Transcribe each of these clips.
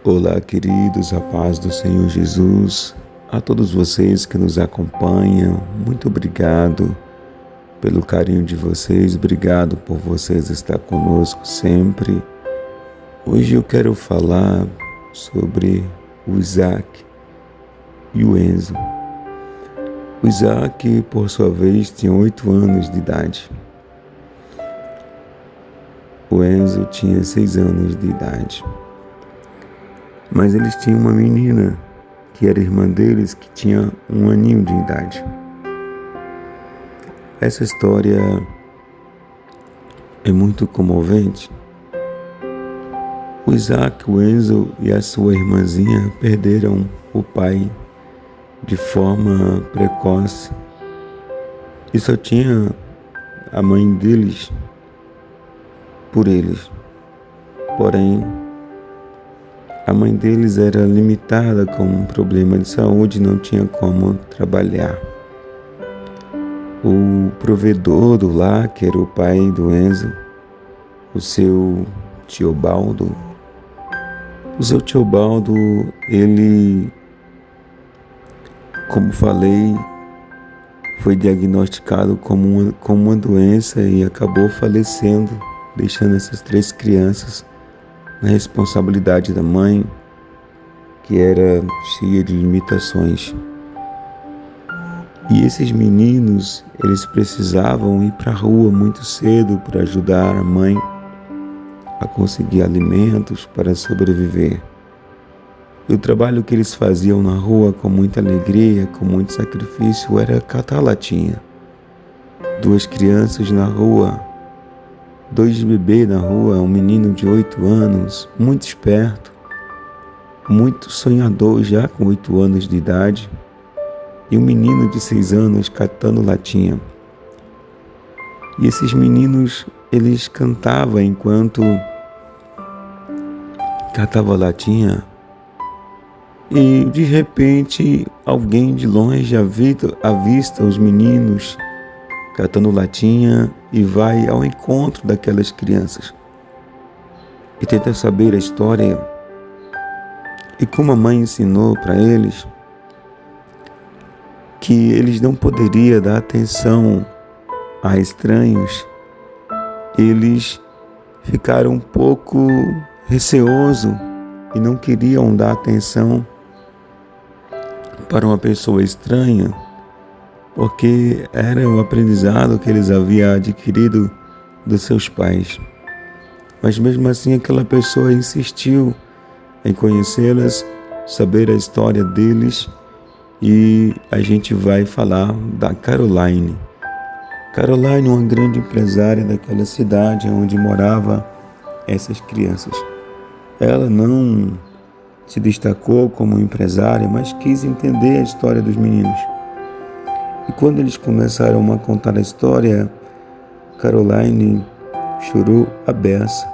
Olá, queridos, a paz do Senhor Jesus, a todos vocês que nos acompanham, muito obrigado pelo carinho de vocês, obrigado por vocês estar conosco sempre. Hoje eu quero falar sobre o Isaac e o Enzo. O Isaac, por sua vez, tinha 8 anos de idade. O Enzo tinha 6 anos de idade. Mas eles tinham uma menina, que era irmã deles, que tinha 1 aninho de idade. Essa história é muito comovente. O Isaac, o Enzo e a sua irmãzinha perderam o pai de forma precoce e só tinha a mãe deles por eles. Porém, a mãe deles era limitada com um problema de saúde e não tinha como trabalhar. O provedor do lar, que era o pai do Enzo, o seu tio Baldo, ele, como falei, foi diagnosticado com uma doença e acabou falecendo, deixando essas 3 crianças na responsabilidade da mãe, que era cheia de limitações. E esses meninos, eles precisavam ir para a rua muito cedo para ajudar a mãe a conseguir alimentos para sobreviver. E o trabalho que eles faziam na rua com muita alegria, com muito sacrifício, era catar latinha. 2 crianças na rua, 2 bebês na rua, um menino de 8 anos, muito esperto, muito sonhador já com 8 anos de idade, e um menino de 6 anos catando latinha. E esses meninos, eles cantavam enquanto catava latinha, e de repente alguém de longe avista os meninos catando latinha e vai ao encontro daquelas crianças e tenta saber a história. E como a mãe ensinou para eles que eles não poderiam dar atenção a estranhos, eles ficaram um pouco receosos e não queriam dar atenção para uma pessoa estranha, porque era o aprendizado que eles haviam adquirido dos seus pais. Mas mesmo assim aquela pessoa insistiu em conhecê-las, saber a história deles, e a gente vai falar da Caroline. Caroline, uma grande empresária daquela cidade onde morava essas crianças. Ela não se destacou como empresária, mas quis entender a história dos meninos. E quando eles começaram a contar a história, Caroline chorou a beça.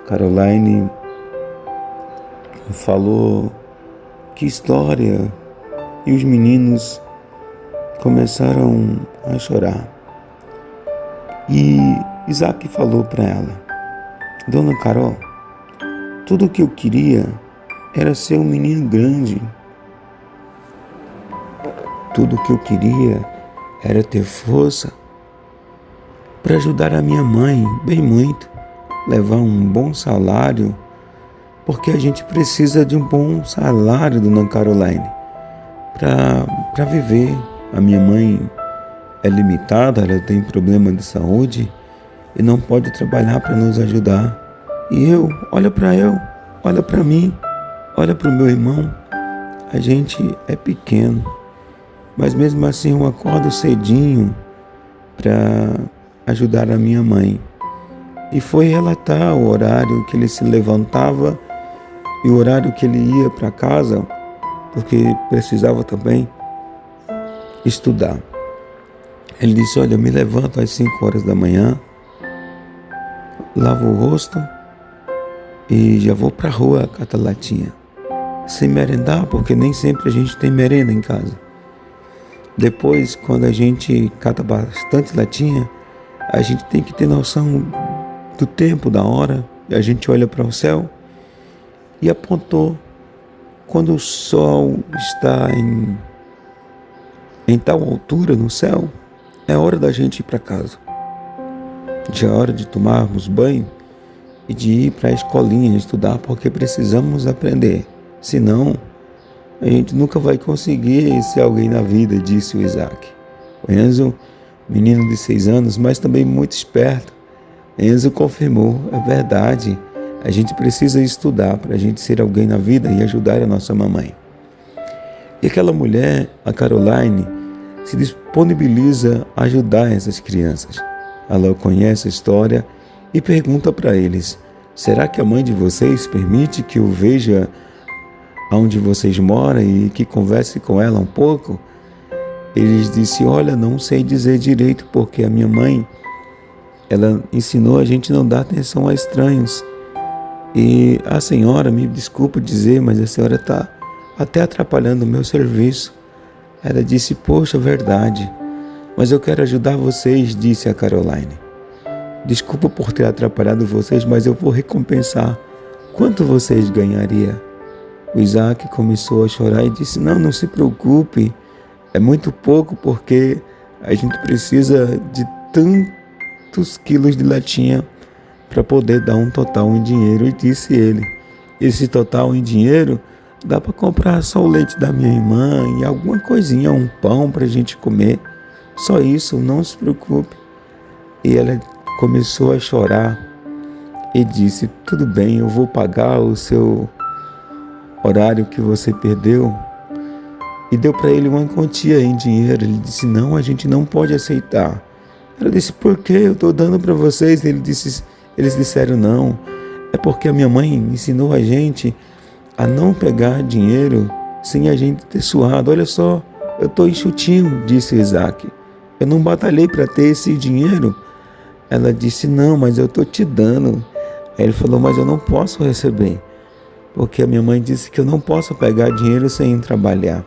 Caroline falou: que história! E os meninos começaram a chorar. E Isaac falou para ela: Dona Carol, tudo o que eu queria era ser um menino grande. Tudo o que eu queria era ter força para ajudar a minha mãe, bem muito, levar um bom salário, porque a gente precisa de um bom salário, Dona Caroline, para viver. A minha mãe é limitada, ela tem problema de saúde e não pode trabalhar para nos ajudar. E olha para mim, olha para o meu irmão, a gente é pequeno, mas mesmo assim eu acordo cedinho para ajudar a minha mãe. E foi relatar o horário que ele se levantava e o horário que ele ia para casa, porque precisava também estudar. Ele disse: olha, eu me levanto às 5 horas da manhã, lavo o rosto e já vou para a rua catar latinha, sem merendar, porque nem sempre a gente tem merenda em casa. Depois, quando a gente cata bastante latinha, a gente tem que ter noção do tempo, da hora, e a gente olha para o céu e apontou: quando o sol está em tal altura no céu, é hora da gente ir para casa. Já é hora de tomarmos banho e de ir para a escolinha estudar, porque precisamos aprender. Senão, a gente nunca vai conseguir ser alguém na vida, disse o Isaac. O Enzo, menino de 6 anos, mas também muito esperto, Enzo confirmou: é verdade, a gente precisa estudar para a gente ser alguém na vida e ajudar a nossa mamãe. E aquela mulher, a Caroline, se disponibiliza a ajudar essas crianças. Ela conhece a história e pergunta para eles: será que a mãe de vocês permite que eu veja onde vocês moram e que converse com ela um pouco? Eles disseram: olha, não sei dizer direito, porque a minha mãe, ela ensinou a gente não dar atenção a estranhos. E a senhora, me desculpa dizer, mas a senhora está até atrapalhando o meu serviço. Ela disse: poxa, verdade, mas eu quero ajudar vocês, disse a Caroline. Desculpa por ter atrapalhado vocês, mas eu vou recompensar. Quanto vocês ganhariam? O Isaac começou a chorar e disse: não se preocupe, é muito pouco, porque a gente precisa de tantos quilos de latinha para poder dar um total em dinheiro. E disse ele: esse total em dinheiro dá para comprar só o leite da minha irmã e alguma coisinha, um pão para a gente comer. Só isso, não se preocupe. E ela começou a chorar e disse: tudo bem, eu vou pagar o seu horário que você perdeu. E deu para ele uma quantia em dinheiro. Ele disse: não, a gente não pode aceitar. Ela disse: por quê? Eu estou dando para vocês. Eles disseram: não, é porque a minha mãe ensinou a gente a não pegar dinheiro sem a gente ter suado. Olha só, eu estou enxutinho, disse Isaac. Eu não batalhei para ter esse dinheiro. Ela disse: não, mas eu estou te dando. Aí ele falou: mas eu não posso receber, porque a minha mãe disse que eu não posso pegar dinheiro sem trabalhar.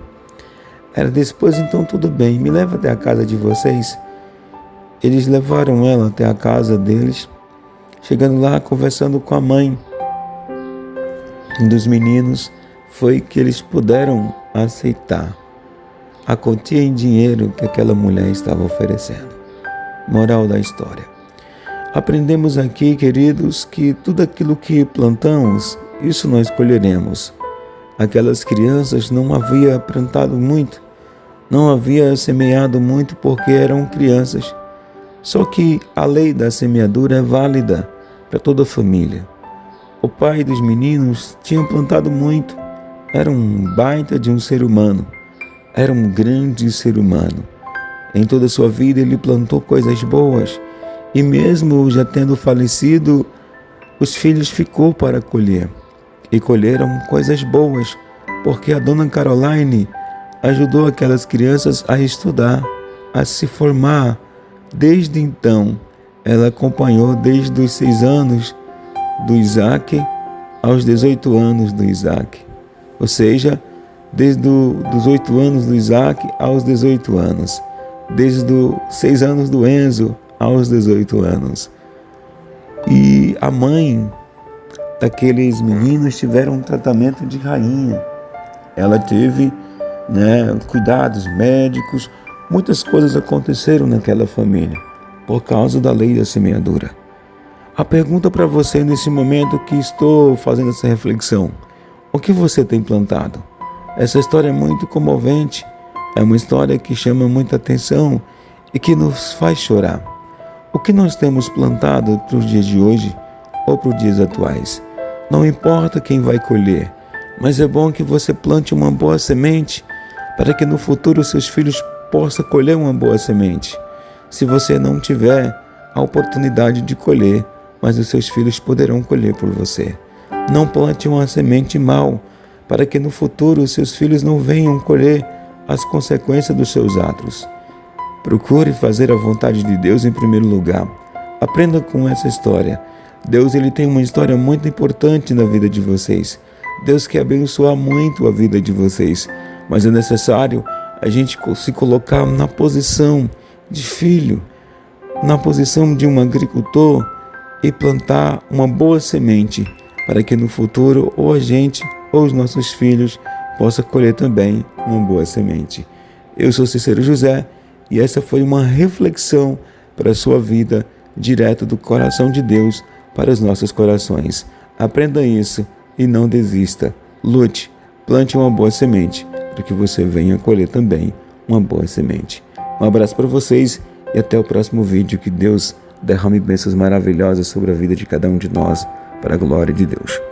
Ela disse: pois então tudo bem, me leva até a casa de vocês. Eles levaram ela até a casa deles. Chegando lá, conversando com a mãe dos meninos, foi que eles puderam aceitar a quantia em dinheiro que aquela mulher estava oferecendo. Moral da história: aprendemos aqui, queridos, que tudo aquilo que plantamos, isso nós colheremos. Aquelas crianças não haviam plantado muito, não haviam semeado muito, porque eram crianças. Só que a lei da semeadura é válida para toda a família. O pai dos meninos tinha plantado muito, era um baita de um ser humano, era um grande ser humano. Em toda a sua vida ele plantou coisas boas, e mesmo já tendo falecido, os filhos ficou para colher. E colheram coisas boas, porque a dona Caroline ajudou aquelas crianças a estudar, a se formar. Desde então, ela acompanhou desde os 6 anos do Isaac aos 18 anos do Isaac. Ou seja, desde os 8 anos do Isaac aos 18 anos. Desde os 6 anos do Enzo aos 18 anos. E a mãe daqueles meninos tiveram um tratamento de rainha. Ela teve, cuidados médicos. Muitas coisas aconteceram naquela família por causa da lei da semeadura. A pergunta para você nesse momento que estou fazendo essa reflexão: o que você tem plantado? Essa história é muito comovente, é uma história que chama muita atenção e que nos faz chorar. O que nós temos plantado para os dias de hoje ou para os dias atuais? Não importa quem vai colher, mas é bom que você plante uma boa semente para que no futuro seus filhos possam colher uma boa semente. Se você não tiver a oportunidade de colher, mas os seus filhos poderão colher por você. Não plante uma semente mal, para que no futuro os seus filhos não venham colher as consequências dos seus atos. Procure fazer a vontade de Deus em primeiro lugar. Aprenda com essa história. Deus, ele tem uma história muito importante na vida de vocês. Deus quer abençoar muito a vida de vocês, mas é necessário a gente se colocar na posição de filho, na posição de um agricultor e plantar uma boa semente para que no futuro ou a gente ou os nossos filhos possa colher também uma boa semente. Eu sou Cícero José e essa foi uma reflexão para a sua vida, direto do coração de Deus para os nossos corações. Aprenda isso e não desista. Lute, plante uma boa semente, para que você venha colher também uma boa semente. Um abraço para vocês e até o próximo vídeo. Que Deus derrame bênçãos maravilhosas sobre a vida de cada um de nós, para a glória de Deus.